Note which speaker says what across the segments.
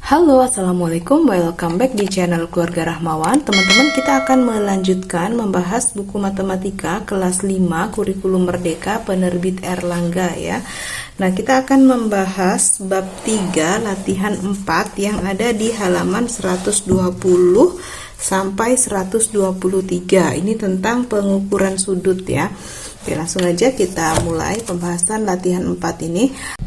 Speaker 1: Halo, assalamualaikum, welcome back di channel Keluarga Rahmawan. Teman-teman, kita akan melanjutkan membahas buku matematika kelas 5 kurikulum merdeka penerbit Erlangga ya. Nah, kita akan membahas bab 3 latihan 4 yang ada di halaman 120 sampai 123. Ini tentang pengukuran sudut ya. Oke, langsung aja kita mulai pembahasan latihan 4 ini.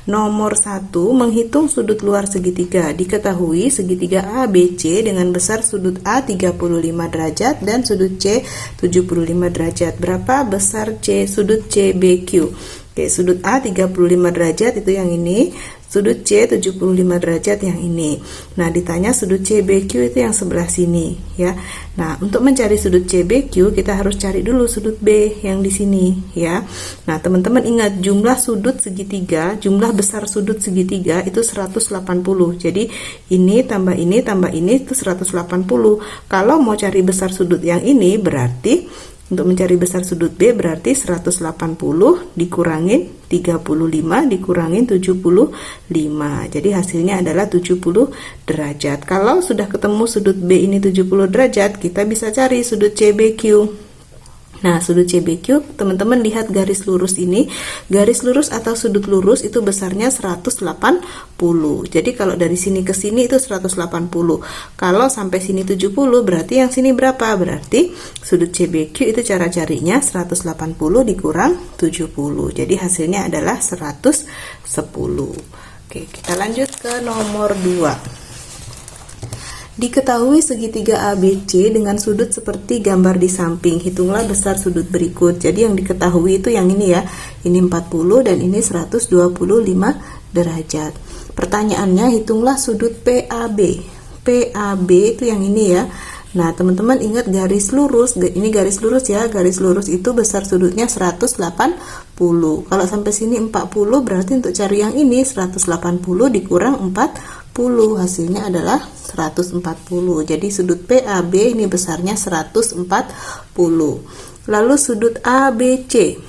Speaker 1: Nomor 1, menghitung sudut luar segitiga. Diketahui segitiga ABC dengan besar sudut A 35 derajat dan sudut C 75 derajat. Berapa besar sudut CBQ? Oke, sudut A 35 derajat itu yang ini, sudut C 75 derajat yang ini. Nah, ditanya sudut CBQ itu yang sebelah sini ya. Nah, untuk mencari sudut CBQ kita harus cari dulu sudut B yang di sini ya. Nah, teman-teman ingat jumlah sudut segitiga, jumlah besar sudut segitiga itu 180. Jadi ini tambah ini itu 180. Kalau mau cari besar sudut yang ini berarti untuk mencari besar sudut B berarti 180 dikurangin 35 dikurangin 75. Jadi hasilnya adalah 70 derajat. Kalau sudah ketemu sudut B ini 70 derajat, kita bisa cari sudut CBQ. Nah, sudut CBQ, teman-teman lihat garis lurus ini. Garis lurus atau sudut lurus itu besarnya 180. Jadi kalau dari sini ke sini itu 180. Kalau sampai sini 70, berarti yang sini berapa? Berarti sudut CBQ itu cara carinya 180 dikurang 70. Jadi hasilnya adalah 110. Oke, kita lanjut ke nomor 2. Diketahui segitiga ABC dengan sudut seperti gambar di samping. Hitunglah besar sudut berikut. Jadi yang diketahui itu yang ini ya. Ini 40 dan ini 125 derajat. Pertanyaannya, hitunglah sudut PAB. PAB itu yang ini ya. Nah, teman-teman ingat garis lurus. Ini garis lurus ya. Garis lurus itu besar sudutnya 180. Kalau sampai sini 40, berarti untuk cari yang ini 180 dikurang 40. Hasilnya adalah 140. Jadi sudut PAB ini besarnya 140. Lalu sudut ABC.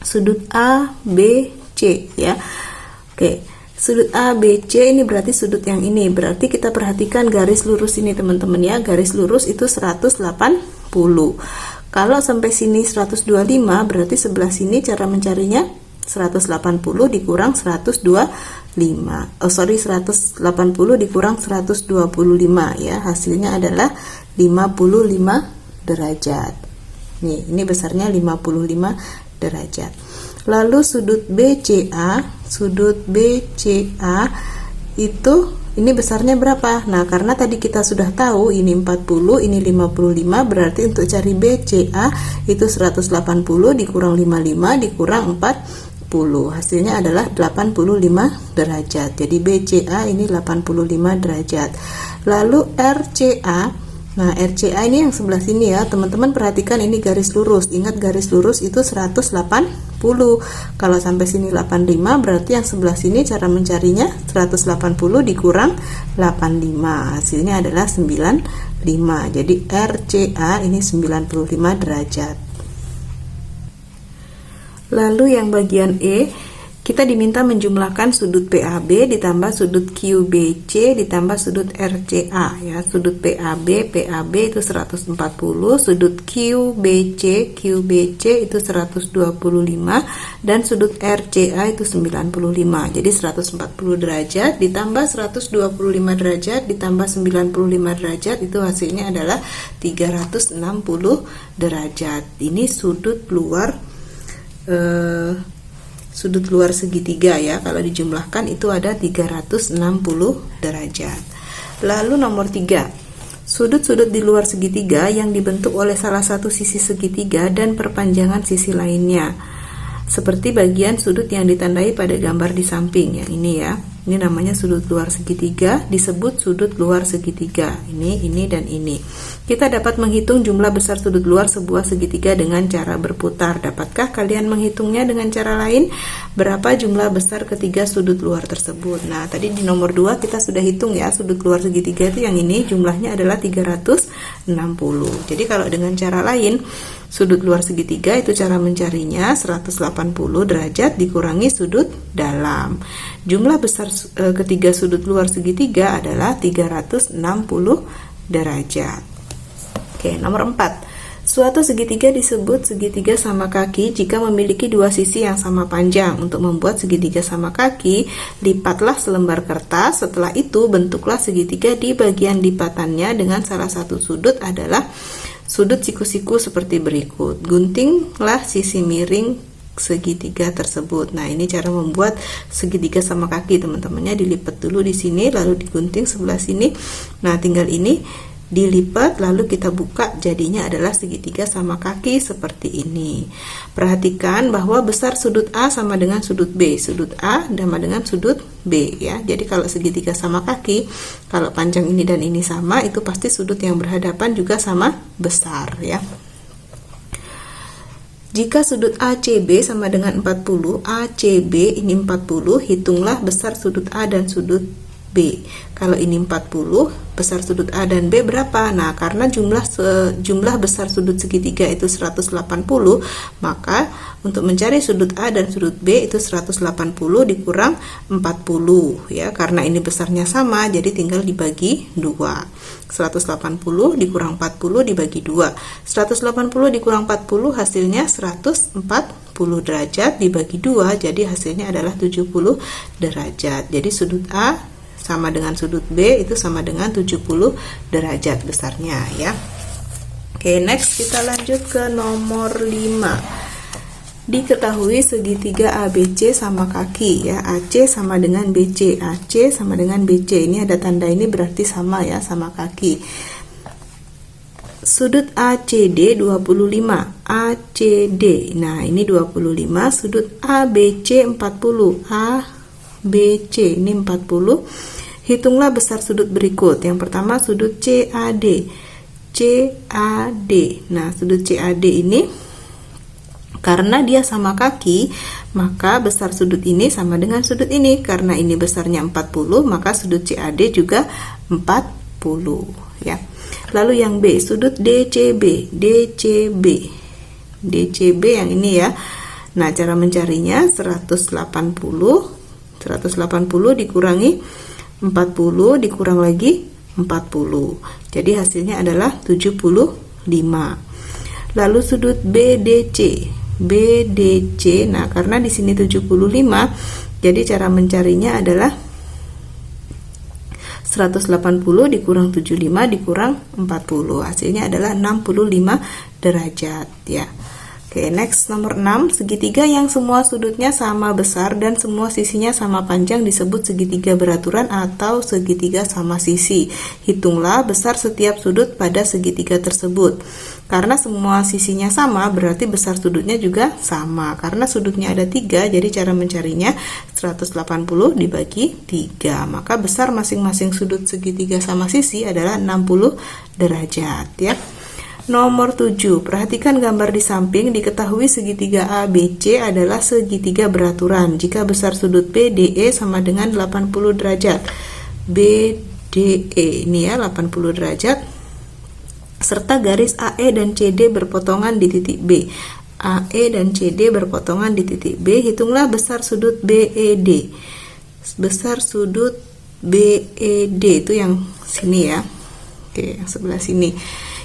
Speaker 1: Sudut ABC ya. Oke. Sudut ABC ini berarti sudut yang ini. Berarti kita perhatikan garis lurus ini teman-teman ya. Garis lurus itu 180. Kalau sampai sini 125, berarti sebelah sini cara mencarinya 180 dikurang 125. 180 dikurang 125 ya. Hasilnya adalah 55 derajat. Nih, ini besarnya 55 derajat. Lalu sudut BCA itu ini besarnya berapa? Nah, karena tadi kita sudah tahu ini 40, ini 55, berarti untuk cari BCA itu 180 dikurang 55 dikurang 40. Hasilnya adalah 85 derajat. Jadi BCA ini 85 derajat. Lalu RCA. Nah, RCA ini yang sebelah sini ya. Teman-teman perhatikan ini garis lurus. Ingat garis lurus itu 180. Kalau sampai sini 85, berarti yang sebelah sini cara mencarinya 180 dikurang 85. Hasilnya adalah 95. Jadi RCA ini 95 derajat. Lalu yang bagian E, kita diminta menjumlahkan sudut PAB ditambah sudut QBC ditambah sudut RCA ya. Sudut PAB itu 140, sudut QBC itu 125 dan sudut RCA itu 95. Jadi 140 derajat ditambah 125 derajat ditambah 95 derajat itu hasilnya adalah 360 derajat. Ini sudut luar segitiga ya. Kalau dijumlahkan itu ada 360 derajat. Lalu nomor 3, sudut-sudut di luar segitiga yang dibentuk oleh salah satu sisi segitiga dan perpanjangan sisi lainnya. seperti bagian sudut yang ditandai pada gambar di samping yang ini ya. Ini namanya sudut luar segitiga, disebut sudut luar segitiga. Ini, dan ini. Kita dapat menghitung jumlah besar sudut luar sebuah segitiga dengan cara berputar. Dapatkah kalian menghitungnya dengan cara lain? Berapa jumlah besar ketiga sudut luar tersebut? Nah, tadi di nomor 2 kita sudah hitung ya, sudut luar segitiga itu yang ini jumlahnya adalah 360. Jadi kalau dengan cara lain, sudut luar segitiga itu cara mencarinya 180 derajat dikurangi sudut dalam. Jumlah besar ketiga sudut luar segitiga adalah 360 derajat. Oke, nomor 4. Suatu segitiga disebut segitiga sama kaki jika memiliki dua sisi yang sama panjang. Untuk membuat segitiga sama kaki, lipatlah selembar kertas. Setelah itu, bentuklah segitiga di bagian lipatannya dengan salah satu sudut adalah sudut siku-siku seperti berikut. Guntinglah sisi miring segitiga tersebut. Nah, ini cara membuat segitiga sama kaki, teman-temannya dilipat dulu di sini, lalu digunting sebelah sini. Nah, tinggal ini dilipat lalu kita buka, jadinya adalah segitiga sama kaki seperti ini. Perhatikan bahwa besar sudut A sama dengan sudut B, sudut A sama dengan sudut B ya. Jadi kalau segitiga sama kaki, kalau panjang ini dan ini sama, itu pasti sudut yang berhadapan juga sama besar ya. Jika sudut ACB sama dengan 40, ACB ini 40, hitunglah besar sudut A dan sudut B. Kalau ini 40, besar sudut A dan B berapa? Nah, karena jumlah besar sudut segitiga itu 180, maka untuk mencari sudut A dan sudut B itu 180 dikurang 40 ya. Karena ini besarnya sama, jadi tinggal dibagi 2. 180 dikurang 40 dibagi 2. 180 dikurang 40 hasilnya 140 derajat dibagi 2, jadi hasilnya adalah 70 derajat. Jadi sudut A sama dengan sudut B itu sama dengan 70 derajat besarnya ya. Oke, next kita lanjut ke nomor 5. Diketahui segitiga ABC sama kaki ya. AC sama dengan BC, AC sama dengan BC. Ini ada tanda ini berarti sama ya, sama kaki. Sudut ACD 25, ACD. Nah, ini 25, sudut ABC 40, ABC ini 40. Hitunglah besar sudut berikut. Yang pertama sudut CAD. CAD. Nah, sudut CAD ini karena dia sama kaki, maka besar sudut ini sama dengan sudut ini. Karena ini besarnya 40, maka sudut CAD juga 40 ya. Lalu yang B, sudut DCB. DCB. DCB yang ini ya. Nah, cara mencarinya 180 dikurangi 40 dikurang lagi 40. Jadi hasilnya adalah 75. Lalu sudut BDC. BDC. Nah, karena di sini 75, jadi cara mencarinya adalah 180 dikurang 75 dikurang 40. Hasilnya adalah 65 derajat ya. Oke, next nomor 6. Segitiga yang semua sudutnya sama besar dan semua sisinya sama panjang disebut segitiga beraturan atau segitiga sama sisi. Hitunglah besar setiap sudut pada segitiga tersebut. Karena semua sisinya sama, berarti besar sudutnya juga sama. Karena sudutnya ada 3, jadi cara mencarinya 180 dibagi 3. Maka besar masing-masing sudut segitiga sama sisi adalah 60 derajat ya. Nomor 7, perhatikan gambar di samping. Diketahui segitiga ABC adalah segitiga beraturan jika besar sudut BDE sama dengan 80 derajat. BDE ini ya 80 derajat serta garis AE dan CD berpotongan di titik B. AE dan CD berpotongan di titik B. Hitunglah besar sudut BED. Besar sudut BED itu yang sini ya. Oke, yang sebelah sini.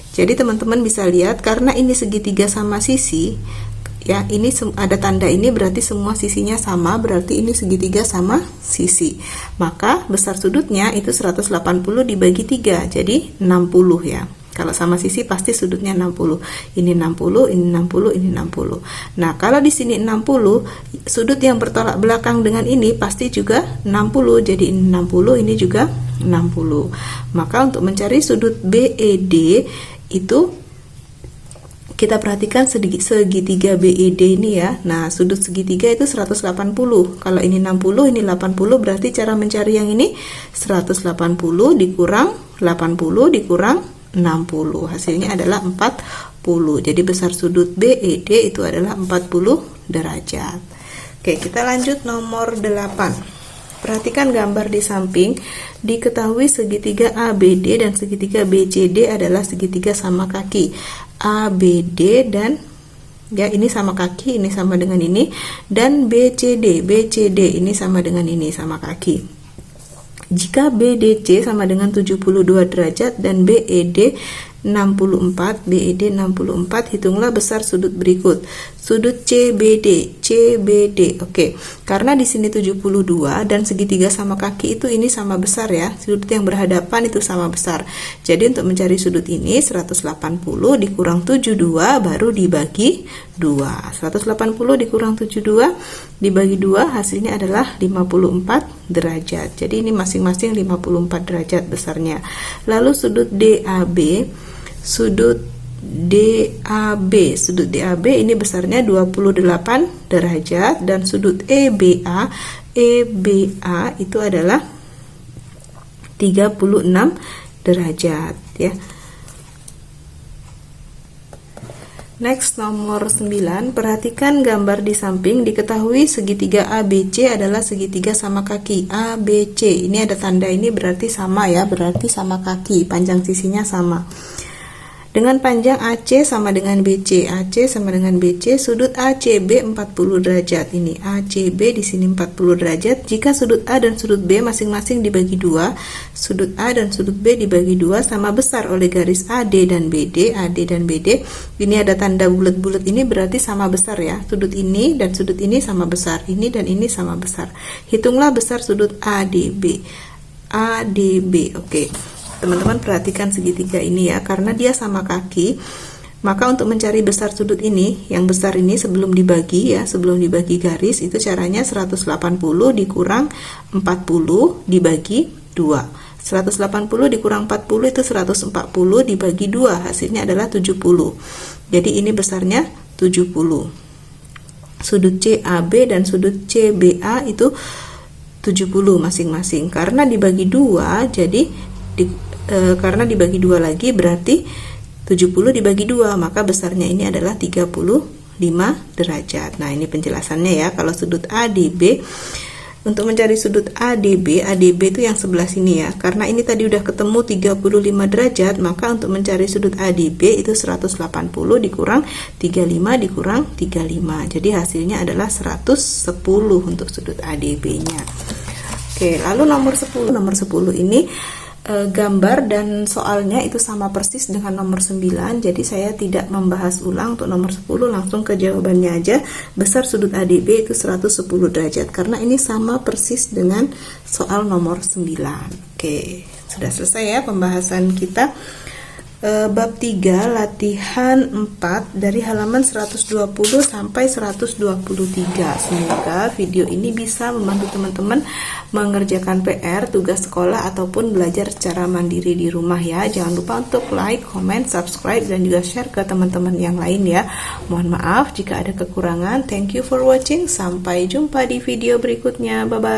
Speaker 1: Jadi teman-teman bisa lihat karena ini segitiga sama sisi ya, ini ada tanda ini berarti semua sisinya sama, berarti ini segitiga sama sisi. Maka besar sudutnya itu 180 dibagi 3, jadi 60 ya. Kalau sama sisi pasti sudutnya 60. Ini 60, ini 60, ini 60. Nah, kalau di sini 60, sudut yang bertolak belakang dengan ini pasti juga 60. Jadi ini 60, ini juga 60. Maka untuk mencari sudut BED itu Kita perhatikan segitiga BED ini ya. Nah, sudut segitiga itu 180. Kalau ini 60, ini 80, berarti cara mencari yang ini 180 dikurang 80 dikurang 60. Hasilnya adalah 40. Jadi besar sudut BED itu adalah 40 derajat. Oke, kita lanjut nomor 8. Perhatikan gambar di samping. Diketahui segitiga ABD dan segitiga BCD adalah segitiga sama kaki. ABD dan ya ini sama kaki, ini sama dengan ini, dan BCD ini sama dengan ini, sama kaki. Jika BDC sama dengan 72 derajat dan BED 64, hitunglah besar sudut berikut. Sudut CBD. Oke. Karena di sini 72 dan segitiga sama kaki itu ini sama besar ya. Sudut yang berhadapan itu sama besar. Jadi untuk mencari sudut ini 180 dikurang 72 baru dibagi 2. 180 dikurang 72 dibagi 2 hasilnya adalah 54 derajat. Jadi ini masing-masing 54 derajat besarnya. Lalu sudut DAB ini besarnya 28 derajat dan sudut EBA itu adalah 36 derajat ya. Next, nomor 9. Perhatikan gambar di samping. Diketahui segitiga ABC adalah segitiga sama kaki. ABC, ini ada tanda ini berarti sama ya, berarti sama kaki, panjang sisinya sama. Dengan panjang AC sama dengan BC, AC sama dengan BC, sudut ACB 40 derajat. Ini ACB di sini 40 derajat. Jika sudut A dan sudut B masing-masing dibagi 2, sudut A dan sudut B dibagi 2 sama besar oleh garis AD dan BD. Ini ada tanda bulat-bulat ini berarti sama besar ya. Sudut ini dan sudut ini sama besar. Ini dan ini sama besar. Hitunglah besar sudut ADB. Oke. Teman-teman perhatikan segitiga ini ya, karena dia sama kaki, maka untuk mencari besar sudut ini, yang besar ini sebelum dibagi ya, sebelum dibagi garis, itu caranya 180 dikurang 40 dibagi 2. 180 dikurang 40 itu 140 dibagi 2, hasilnya adalah 70. Jadi ini besarnya 70. Sudut CAB dan sudut CBA itu 70 masing-masing. Karena dibagi 2, jadi karena dibagi 2 lagi berarti 70 dibagi 2, maka besarnya ini adalah 35 derajat. Nah, ini penjelasannya ya. Kalau sudut ADB, untuk mencari sudut ADB itu yang sebelah sini ya. Karena ini tadi udah ketemu 35 derajat, maka untuk mencari sudut ADB itu 180 dikurang 35 dikurang 35. Jadi hasilnya adalah 110 untuk sudut ADB-nya. Oke, lalu nomor 10. Nomor 10 ini gambar dan soalnya itu sama persis dengan nomor 9, jadi saya tidak membahas ulang. Untuk nomor 10 langsung ke jawabannya aja. Besar sudut ADB itu 110 derajat karena ini sama persis dengan soal nomor 9. Oke, sudah selesai ya pembahasan kita. Bab 3 latihan 4 dari halaman 120 sampai 123. Semoga video ini bisa membantu teman-teman mengerjakan PR, tugas sekolah ataupun belajar secara mandiri di rumah ya. Jangan lupa untuk like, comment, subscribe dan juga share ke teman-teman yang lain ya. Mohon maaf jika ada kekurangan. Thank you for watching. Sampai jumpa di video berikutnya. Bye bye.